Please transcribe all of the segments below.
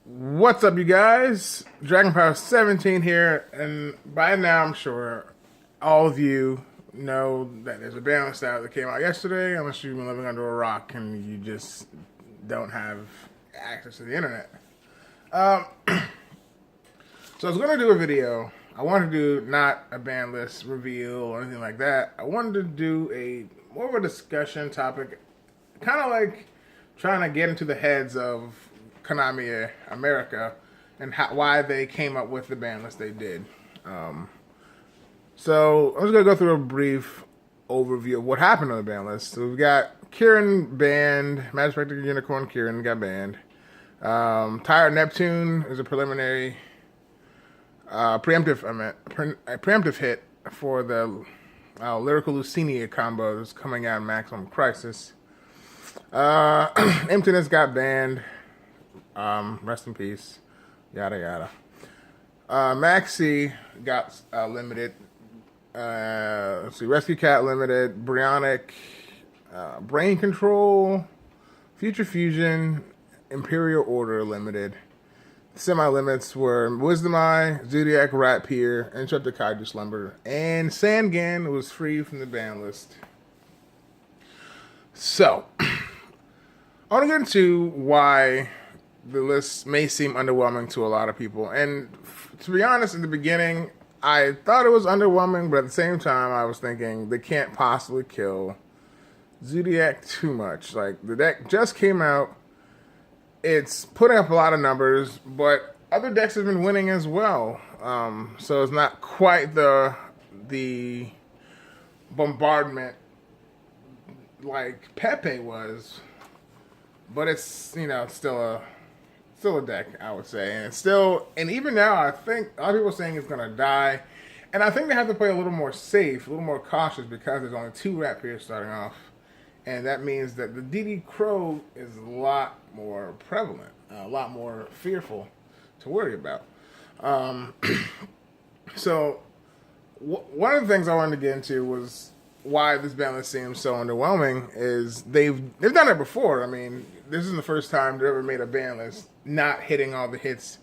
What's up, you guys? Dragon Power 17 here, and by now I'm sure all of you know that there's a ban list out that came out yesterday, unless you've been living under a rock and you just don't have access to the internet. Um, so I was going to do a video. I wanted to do not a ban list reveal or anything like that. I wanted to do a more of a discussion topic, kind of like trying to get into the heads of Konami America and why they came up with the ban list they did. So I'm just gonna go through a brief overview of what happened on the ban list. So we've got Kieran banned, Magic Spectre Unicorn Kieran got banned. Tire Neptune is a preliminary preemptive hit for the Lyrical Lucinia combo that's coming out in Maximum Crisis. Emptiness got banned. Rest in peace. Yada yada. Maxi got limited. Let's see. Rescue Cat limited. Bryonic. Brain Control. Future Fusion. Imperial Order limited. Semi-limits were Wisdom Eye, Zodiac Rat Pier, Interrupted Kaiju Slumber, and Sangan was free from the ban list. So, I want to get into why the list may seem underwhelming to a lot of people. And to be honest, in the beginning, I thought it was underwhelming, but at the same time, I was thinking they can't possibly kill Zodiac too much. Like, the deck just came out. It's putting up a lot of numbers, but other decks have been winning as well. So it's not quite the bombardment like Pepe was, but it's still a deck, I would say, and it's still, and even now I think a lot of people are saying it's gonna die, and I think they have to play a little more safe, a little more cautious because there's only 2 Rat Piers starting off. And that means that the DD Crow is a lot more prevalent, a lot more fearful to worry about. So, one of the things I wanted to get into was why this ban list seems so underwhelming. Is they've done it before. I mean, this isn't the first time they ever made a ban list not hitting all the hits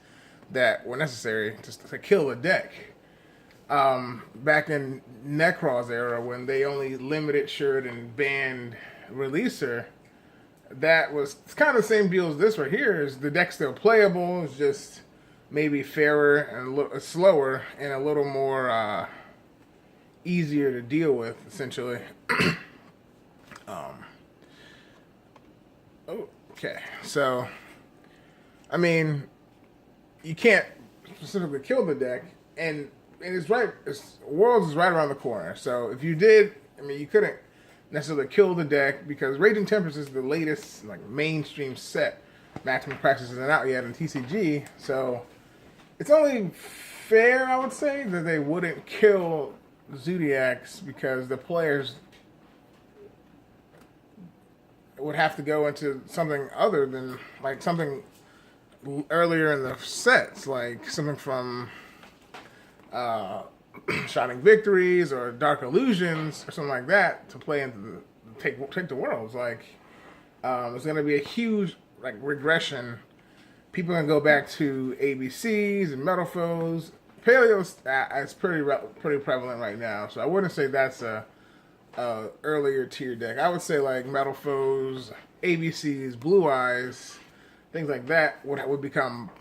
that were necessary to kill the deck. Back in Necroz's era, when they only limited Sherd and banned Releaser, it's kind of the same deal as this right here. Is the deck's still playable? It's just maybe fairer and slower and a little more easier to deal with, essentially. Okay, so I mean, you can't specifically kill the deck, and it's right. Worlds is right around the corner. So if you did, I mean, you couldn't necessarily kill the deck because Raging Tempest is the latest mainstream set. Maximum Crisis isn't out yet in TCG, so it's only fair, I would say, that they wouldn't kill Zodiacs because the players would have to go into something other than something earlier in the sets, like something from Shining Victories or Dark Illusions or something like that to play into take the worlds. There's going to be a huge regression. People are going to go back to ABCs and Metal Foes. Paleo's is pretty prevalent right now, so I wouldn't say that's a earlier tier deck. I would say Metal Foes, ABCs, Blue Eyes, things like that would become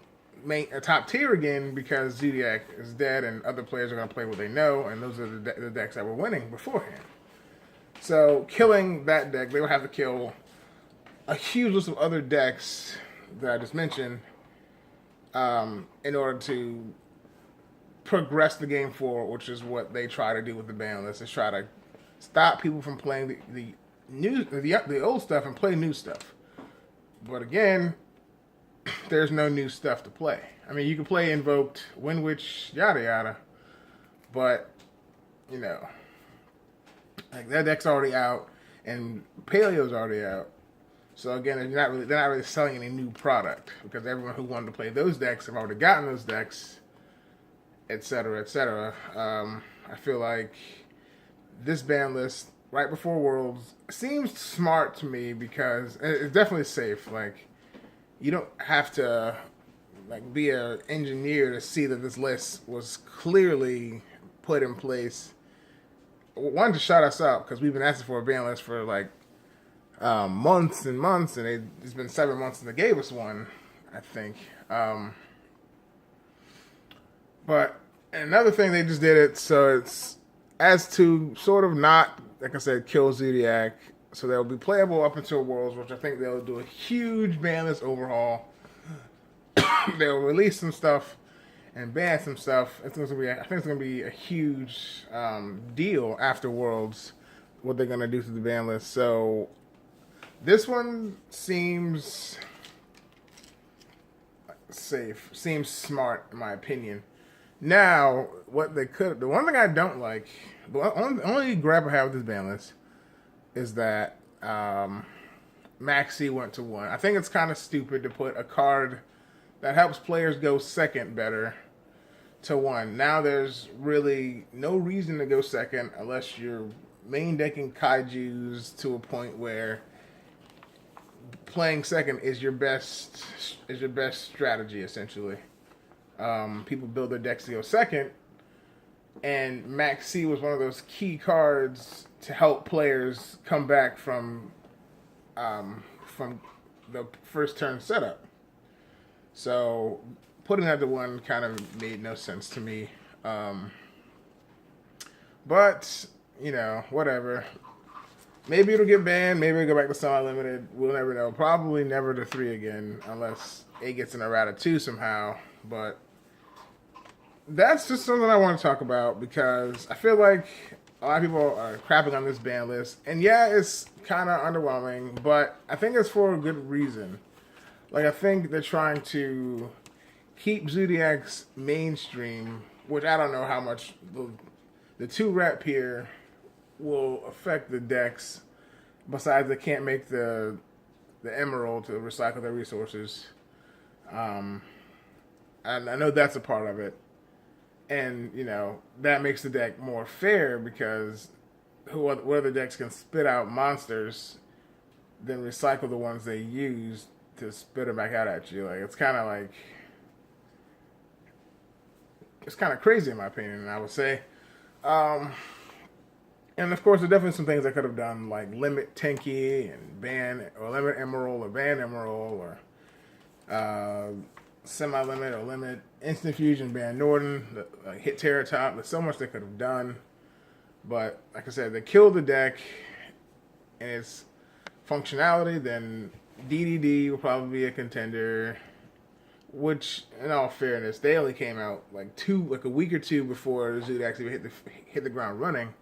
a top tier again because Zodiac is dead and other players are going to play what they know, and those are the decks that were winning beforehand. So killing that deck, they would have to kill a huge list of other decks that I just mentioned in order to progress the game forward, which is what they try to do with the ban list, is try to stop people from playing the old stuff and play new stuff. But again, there's no new stuff to play. I mean, you can play Invoked, Wind Witch, yada yada, but that deck's already out, and Paleo's already out. So again, they're not really selling any new product because everyone who wanted to play those decks have already gotten those decks, etc., etc. I feel like this ban list right before Worlds seems smart to me because it's definitely safe. You don't have to like be an engineer to see that this list was clearly put in place. One, to shut us up because we've been asking for a ban list for like months and months, and it's been 7 months since they gave us one, I think. But another thing, they just did it so it's as to sort of not, like I said, kill Zodiac. So they'll be playable up until Worlds, which I think they'll do a huge ban list overhaul. They'll release some stuff and ban some stuff. I think it's gonna be a huge deal after Worlds, what they're gonna do to the ban list. So this one seems safe, seems smart in my opinion. Now, the one thing I don't like, the only gripe I have with this ban list is that Maxi went to 1. I think it's kind of stupid to put a card that helps players go second better to 1. Now there's really no reason to go second unless you're main decking kaijus to a point where playing second is your best strategy, essentially. People build their decks to go second, and Max C was one of those key cards to help players come back from the first turn setup. So putting that to 1 kind of made no sense to me. But whatever. Maybe it'll get banned. Maybe it'll go back to semi-limited. We'll never know. Probably never to 3 again, unless it gets in a route of 2 somehow. But that's just something I want to talk about because I feel like a lot of people are crapping on this ban list. And yeah, it's kind of underwhelming, but I think it's for a good reason. Like, I think they're trying to keep Zodiac's mainstream, which I don't know how much the 2-rep here will affect the decks. Besides, they can't make the Emerald to recycle their resources. And I know that's a part of it. And, that makes the deck more fair because what other decks can spit out monsters then recycle the ones they use to spit them back out at you. Like, it's kind of crazy in my opinion, I would say. And of course, there are definitely some things I could have done, like limit Tenki and ban, or limit Emerald or ban Emerald, or semi-limit or limit Instant Fusion, ban Norden, hit Terra Top. There's so much they could have done. But like I said, they killed the deck and its functionality. Then DDD will probably be a contender, which, in all fairness, they only came out like a week or 2 before Zoot actually hit the ground running.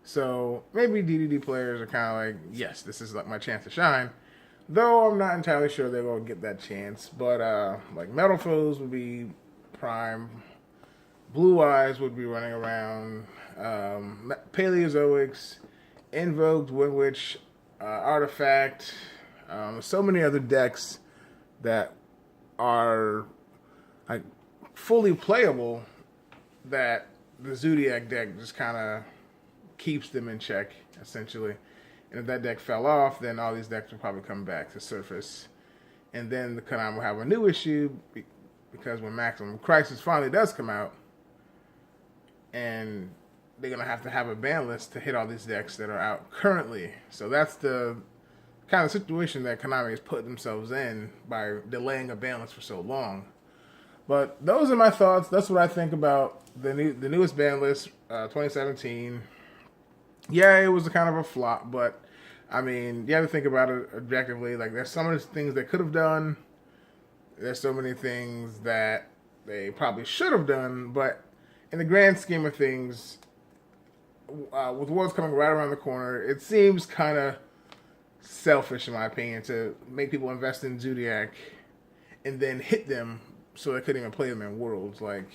So maybe DDD players are kind of like, yes, this is like my chance to shine. Though I'm not entirely sure they're going to get that chance. But like Metal Foes would be prime. Blue Eyes would be running around. Paleozoics, Invoked, Wind Witch, Artifact. So many other decks that are like fully playable that the Zodiac deck just kind of keeps them in check, essentially. And if that deck fell off, then all these decks will probably come back to surface. And then the Konami will have a new issue because when Maximum Crisis finally does come out, and they're going to have a ban list to hit all these decks that are out currently. So that's the kind of situation that Konami has put themselves in by delaying a ban list for so long. But those are my thoughts. That's what I think about the newest ban list, 2017. Yeah, it was a kind of a flop, but I mean, you have to think about it objectively. Like, there's so many things they could have done. There's so many things that they probably should have done, but in the grand scheme of things, with Worlds coming right around the corner, it seems kind of selfish, in my opinion, to make people invest in Zodiac and then hit them so they couldn't even play them in Worlds. Like,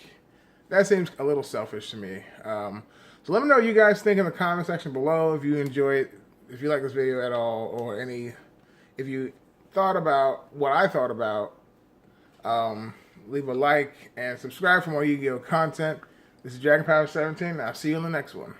that seems a little selfish to me. So let me know what you guys think in the comment section below. If you enjoyed, if you like this video at all, or if you thought about what I thought about, leave a like and subscribe for more Yu-Gi-Oh content. This is Dragon Power 17. I'll see you in the next one.